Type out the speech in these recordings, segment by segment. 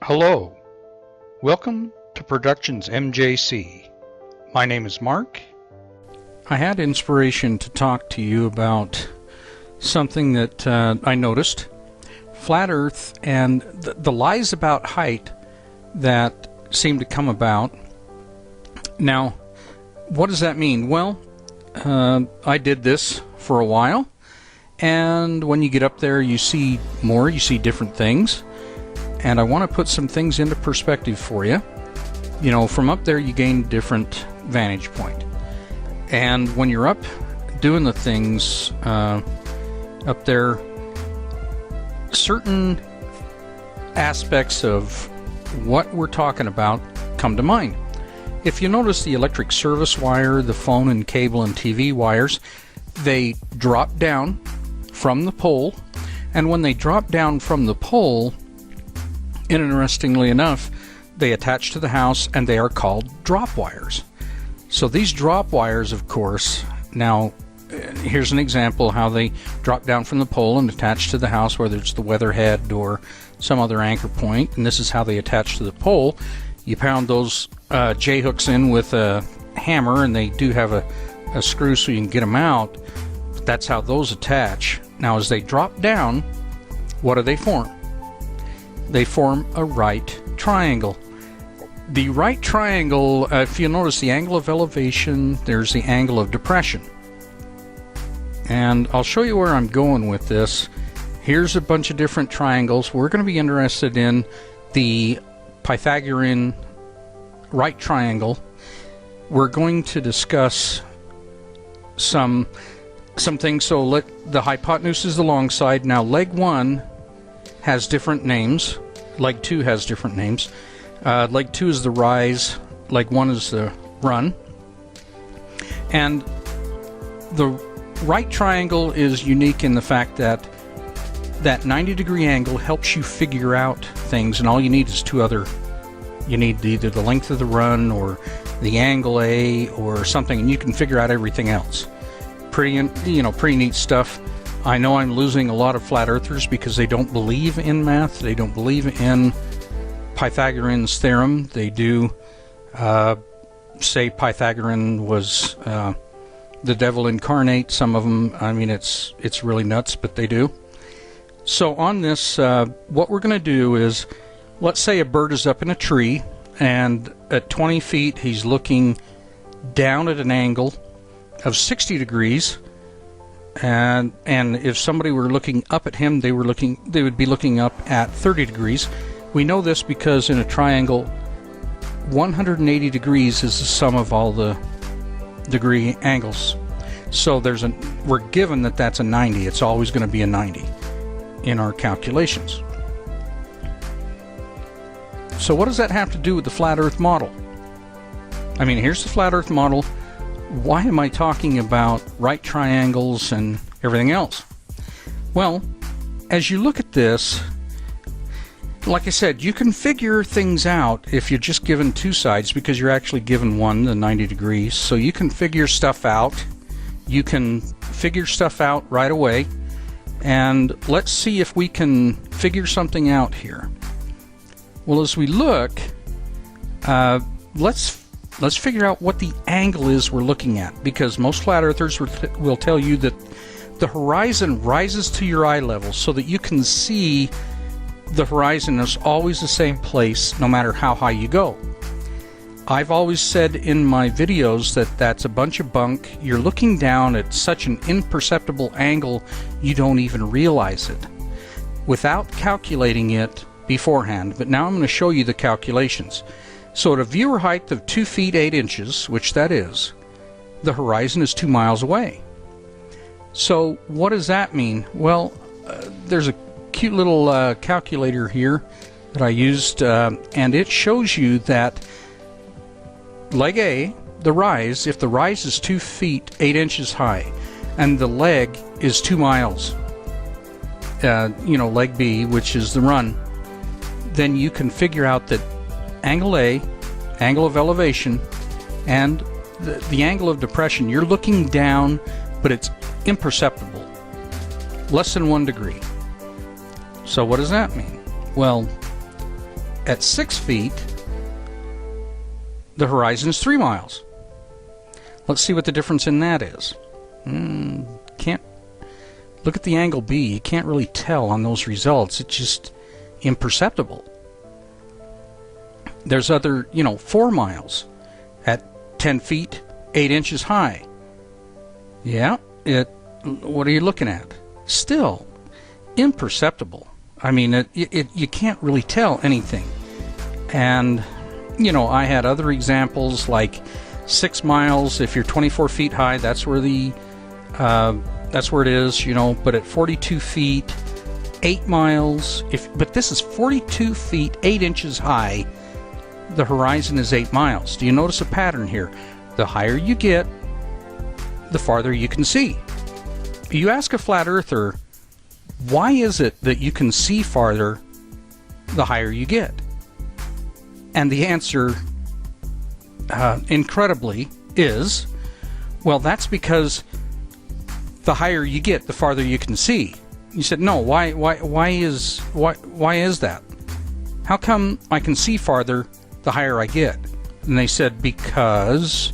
Hello, welcome to Productions MJC. My name is Mark. I had inspiration to talk to you about something that I noticed. Flat Earth and the lies about height that seem to come about. Now, what does that mean? Well, I did this for a while, and when you get up there you see more, you see different things. And I want to put some things into perspective for you. You know, from up there you gain a different vantage point. And when you're up doing the things up there, certain aspects of what we're talking about come to mind. If you notice the electric service wire, the phone and cable and TV wires, they drop down from the pole. And when they drop down from the pole, interestingly enough, they attach to the house and they are called drop wires. So these drop wires, of course, now here's an example how they drop down from the pole and attach to the house, whether it's the weatherhead or some other anchor point, and this is how they attach to the pole. You pound those J-hooks in with a hammer, and they do have a screw so you can get them out. But that's how those attach. Now as they drop down, what do they form? They form a right triangle. The right triangle, if you notice the angle of elevation, there's the angle of depression. And I'll show you where I'm going with this. Here's a bunch of different triangles. We're going to be interested in the Pythagorean right triangle. We're going to discuss some things. So the hypotenuse is the long side. Now leg 1 has different names. Leg 2 has different names. Leg 2 is the rise. Leg 1 is the run. And the right triangle is unique in the fact that that 90-degree angle helps you figure out things, and all you need is two other. You need either the length of the run or the angle A or something, and you can figure out everything else. Pretty neat stuff. I know I'm losing a lot of flat earthers because they don't believe in math. They don't believe in Pythagorean's theorem. They do say Pythagorean was the devil incarnate. Some of them, I mean, it's really nuts, but they do. So on this, what we're going to do is, let's say a bird is up in a tree, and at 20 feet he's looking down at an angle of 60 degrees. And if somebody were looking up at him, they would be looking up at 30 degrees. We know this because in a triangle, 180 degrees is the sum of all the degree angles. So we're given that that's a 90. It's always going to be a 90 in our calculations. So what does that have to do with the flat Earth model? I mean, here's the flat Earth model. Why am I talking about right triangles and everything else? Well, as you look at this, like I said, you can figure things out if you're just given two sides, because you're actually given one, the 90 degrees. So you can figure stuff out. You can figure stuff out right away. And let's see if we can figure something out here. Well, as we look, let's figure out what the angle is we're looking at, because most flat earthers will tell you that the horizon rises to your eye level so that you can see the horizon is always the same place no matter how high you go. I've always said in my videos that that's a bunch of bunk. You're looking down at such an imperceptible angle you don't even realize it without calculating it beforehand. But now I'm going to show you the calculations. So at a viewer height of 2 feet 8 inches, which that is, the horizon is 2 miles away. So what does that mean? Well, there's a cute little calculator here that I used, and it shows you that leg A, the rise, if the rise is 2 feet 8 inches high, and the leg is 2 miles, leg B, which is the run, then you can figure out that angle A, angle of elevation, and the angle of depression, you're looking down, but it's imperceptible, less than 1 degree. So what does that mean? Well, at 6 feet, the horizon is 3 miles. Let's see what the difference in that is. Can't look at the angle B. You can't really tell on those results. It's just imperceptible. There's other, 4 miles at 10 feet, 8 inches high. Yeah, what are you looking at? Still imperceptible. I mean, you can't really tell anything. And, I had other examples like 6 miles. If you're 24 feet high, that's where that's where it is, but at 42 feet, 8 miles, but this is 42 feet, 8 inches high, the horizon is 8 miles. Do you notice a pattern here? The higher you get, the farther you can see. You ask a flat earther, why is it that you can see farther the higher you get? And the answer, incredibly, is, well, that's because the higher you get, the farther you can see. You said, no, why is that? How come I can see farther the higher I get? And they said, because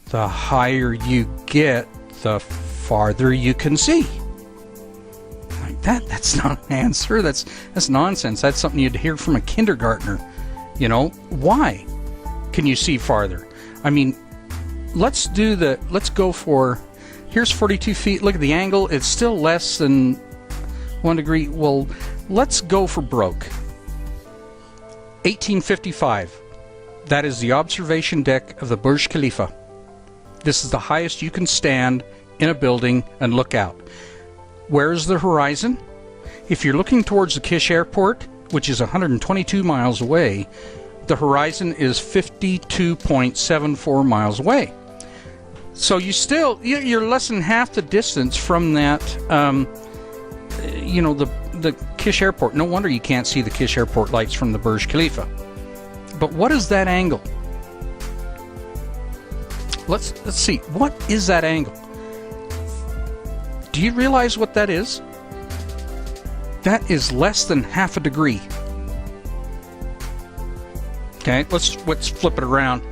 the higher you get, the farther you can see. Like that's not an answer. That's nonsense. That's something you'd hear from a kindergartner. Why can you see farther? I mean, let's go for, here's 42 feet. Look at the angle. It's still less than 1 degree. Well, let's go for broke. 1855. That is the observation deck of the Burj Khalifa. This is the highest you can stand in a building and look out. Where is the horizon? If you're looking towards the Kish Airport, which is 122 miles away, the horizon is 52.74 miles away. So you're less than half the distance from that, the Kish Airport. No wonder you can't see the Kish Airport lights from the Burj Khalifa. But what is that angle? Let's see. What is that angle? Do you realize what that is? That is less than half a degree. Okay, let's flip it around.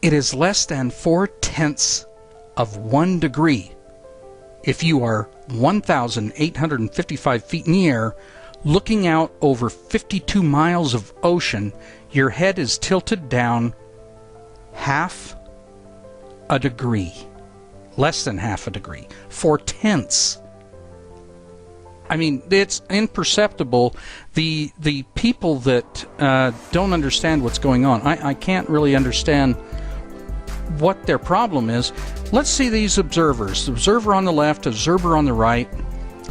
It is less than 4/10 of 1 degree. If you are 1,855 feet in the air, looking out over 52 miles of ocean, your head is tilted down half a degree. Less than half a degree. 4/10. I mean, it's imperceptible. The people that don't understand what's going on, I can't really understand what their problem is. Let's see these observers. The observer on the left, observer on the right.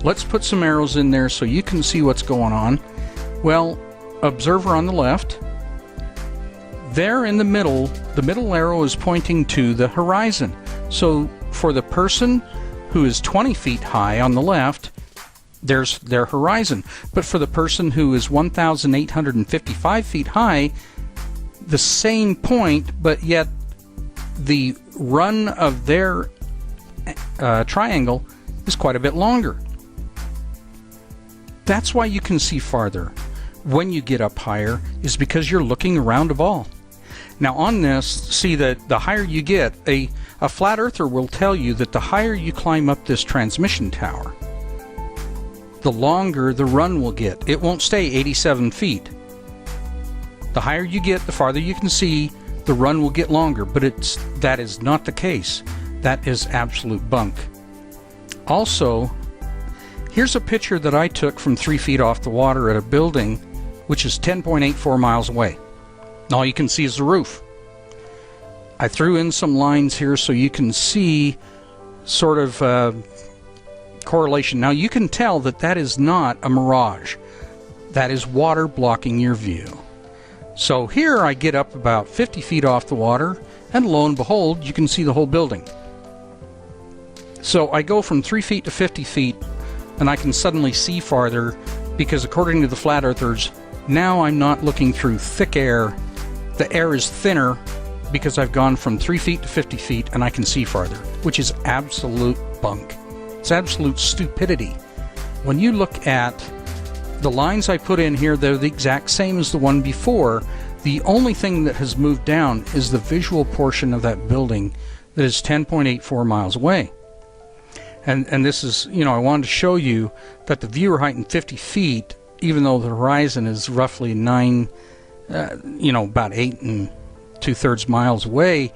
Let's put some arrows in there so you can see what's going on. Well, observer on the left. There in the middle arrow is pointing to the horizon. So for the person who is 20 feet high on the left, there's their horizon. But for the person who is 1,855 feet high, the same point, but yet the run of their triangle is quite a bit longer. That's why you can see farther when you get up higher, is because you're looking around a ball. Now on this, see that the higher you get, a flat earther will tell you that the higher you climb up this transmission tower, the longer the run will get. It won't stay 87 feet. The higher you get, the farther you can see, the run will get longer, but that is not the case. That is absolute bunk. Also, here's a picture that I took from 3 feet off the water at a building which is 10.84 miles away. All you can see is the roof. I threw in some lines here so you can see sort of correlation. Now you can tell that that is not a mirage. That is water blocking your view. So here I get up about 50 feet off the water, and lo and behold, you can see the whole building. So I go from 3 feet to 50 feet, and I can suddenly see farther, because according to the flat earthers, now I'm not looking through thick air. The air is thinner because I've gone from 3 feet to 50 feet, and I can see farther, which is absolute bunk. It's absolute stupidity. When you look at The lines I put in here, they're the exact same as the one before. The only thing that has moved down is the visual portion of that building that is 10.84 miles away. And this is, I wanted to show you that the viewer height in 50 feet, even though the horizon is roughly about 8 2/3 miles away,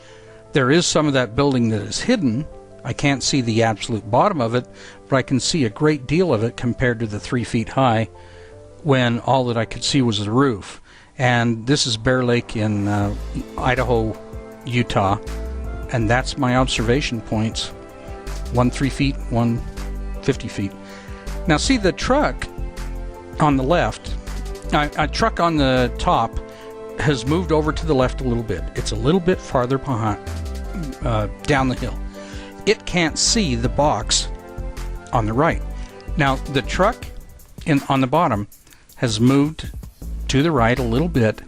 there is some of that building that is hidden. I can't see the absolute bottom of it, but I can see a great deal of it compared to the 3 feet high when all that I could see was the roof. And this is Bear Lake in Idaho, Utah, and that's my observation points. One 3 feet, one 50 feet. Now see the truck on the left, a truck on the top has moved over to the left a little bit. It's a little bit farther behind, down the hill. It can't see the box on the right. Now the truck on the bottom has moved to the right a little bit,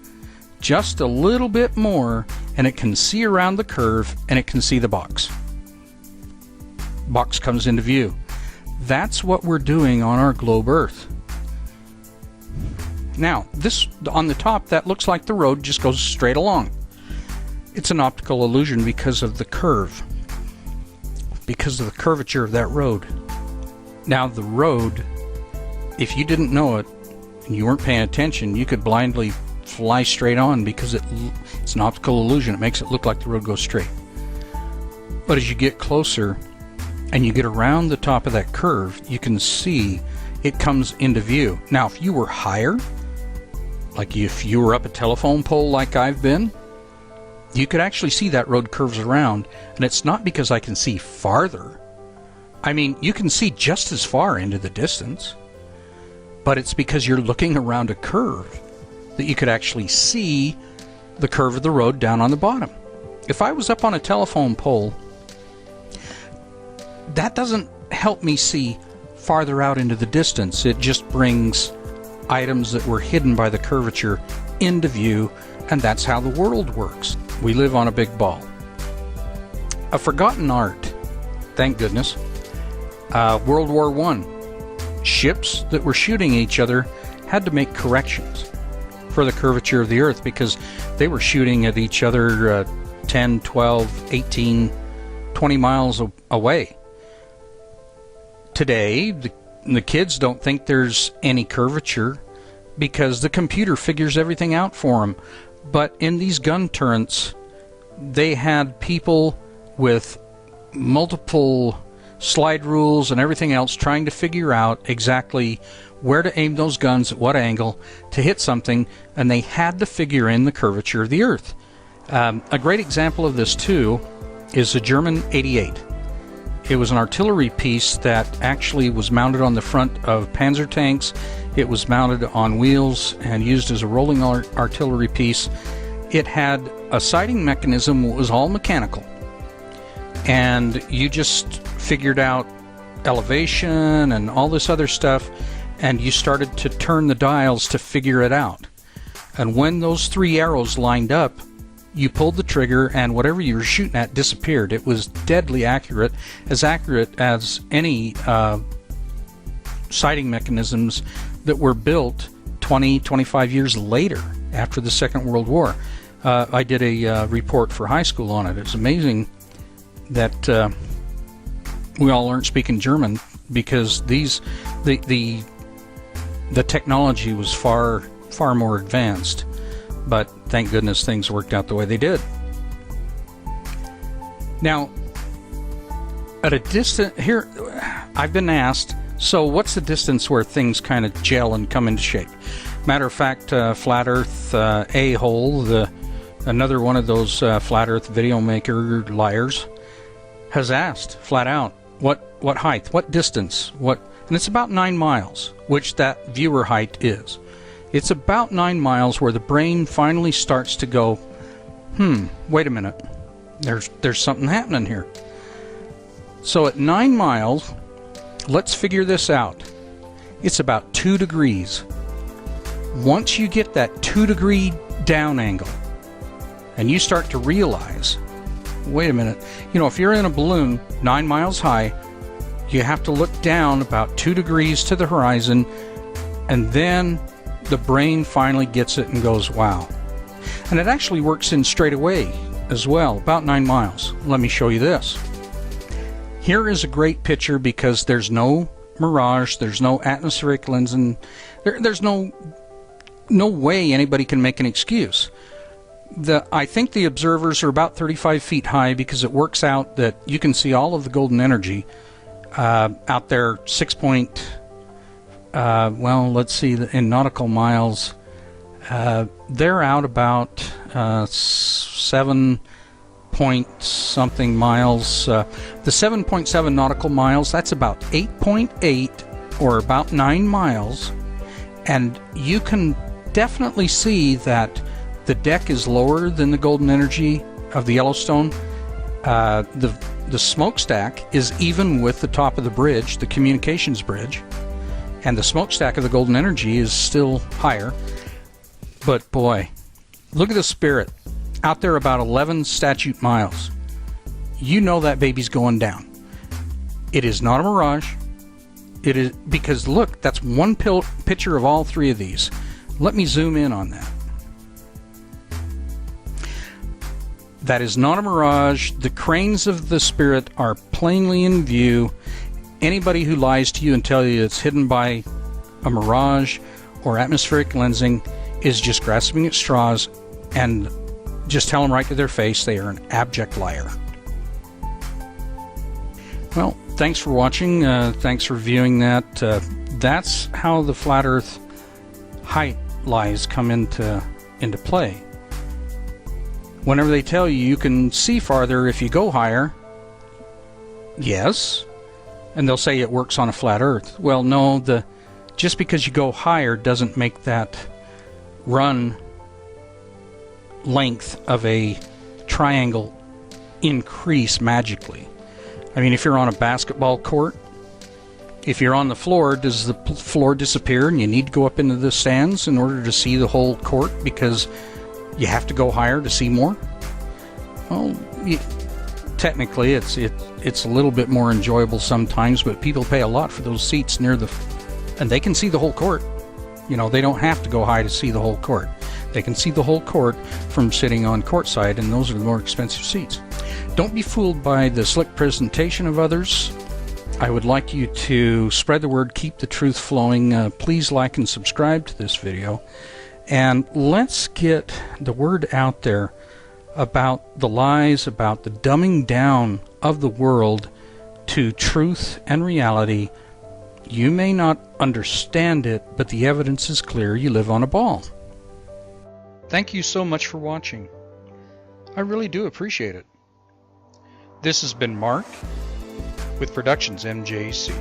just a little bit more, and it can see around the curve and it can see the box. Box comes into view. That's what we're doing on our globe Earth. Now, this on the top, that looks like the road just goes straight along. It's an optical illusion because of the curve, because of the curvature of that road. Now, the road, if you didn't know it and you weren't paying attention, you could blindly fly straight on because it's an optical illusion. It makes it look like the road goes straight. But as you get closer and you get around the top of that curve, you can see it comes into view. Now, if you were higher, like if you were up a telephone pole like I've been, you could actually see that road curves around, and it's not because I can see farther. I mean, you can see just as far into the distance, but it's because you're looking around a curve that you could actually see the curve of the road down on the bottom. If I was up on a telephone pole, that doesn't help me see farther out into the distance. It just brings items that were hidden by the curvature into view, and that's how the world works. We live on a big ball. A forgotten art, thank goodness. World War I. Ships that were shooting each other had to make corrections for the curvature of the Earth because they were shooting at each other 10, 12, 18, 20 miles away. Today, the kids don't think there's any curvature because the computer figures everything out for them. But in these gun turrets, they had people with multiple slide rules and everything else trying to figure out exactly where to aim those guns at what angle to hit something, and they had to figure in the curvature of the Earth. A great example of this too is the German 88. It was an artillery piece that actually was mounted on the front of panzer tanks. It was mounted on wheels and used as a rolling artillery piece. It had a sighting mechanism that was all mechanical, and you just figured out elevation and all this other stuff, and you started to turn the dials to figure it out. And when those three arrows lined up, you pulled the trigger, and whatever you were shooting at disappeared. It was deadly accurate as any sighting mechanisms that were built 20, 25 years later after the Second World War. I did a report for high school on it. It's amazing that we all learned speaking German because the technology was far more advanced. But thank goodness things worked out the way they did. Now, at a distance here, I've been asked, so what's the distance where things kind of gel and come into shape? Matter of fact, Flat Earth A-hole, another one of those Flat Earth video maker liars, has asked flat out, what height, what distance, and it's about 9 miles, which that viewer height is. It's about 9 miles where the brain finally starts to go, wait a minute, there's something happening here. So at 9 miles, let's figure this out. It's about 2 degrees. Once you get that 2 degree down angle, and you start to realize, wait a minute, if you're in a balloon 9 miles high, you have to look down about 2 degrees to the horizon, and then the brain finally gets it and goes, wow. And it actually works in straight away as well, about 9 miles. Let me show you this. Here is a great picture because there's no mirage, there's no atmospheric lensing, there's no way anybody can make an excuse. I think the observers are about 35 feet high because it works out that you can see all of the golden energy out there. Well, let's see, in nautical miles, they're out about 7 point something miles. The 7.7 nautical miles, that's about 8.8 or about 9 miles, and you can definitely see that the deck is lower than the golden energy of the Yellowstone. The smokestack is even with the top of the bridge, the communications bridge, and the smokestack of the golden energy is still higher. But boy, look at the Spirit out there about 11 statute miles. You know that baby's going down. It is not a mirage. It is, because look, that's one picture of all three of these. Let me zoom in on that. That is not a mirage. The cranes of the Spirit are plainly in view. Anybody who lies to you and tell you it's hidden by a mirage or atmospheric lensing is just grasping at straws, and just tell them right to their face they are an abject liar. Well, thanks for watching. Thanks for viewing that. That's how the flat Earth height lies come into play. Whenever they tell you you can see farther if you go higher, yes, and they'll say it works on a flat Earth. Well, no, just because you go higher doesn't make that run length of a triangle increase magically. I mean, if you're on a basketball court, if you're on the floor, does the floor disappear and you need to go up into the stands in order to see the whole court because you have to go higher to see more? Well, technically it's a little bit more enjoyable sometimes, but people pay a lot for those seats near and they can see the whole court. You know, they don't have to go high to see the whole court. They can see the whole court from sitting on courtside, and those are the more expensive seats. Don't be fooled by the slick presentation of others. I would like you to spread the word, keep the truth flowing. Please like and subscribe to this video, and let's get the word out there about the lies, about the dumbing down of the world to truth and reality. You may not understand it, but the evidence is clear. You live on a ball. Thank you so much for watching. I really do appreciate it. This has been Mark with Productions MJC.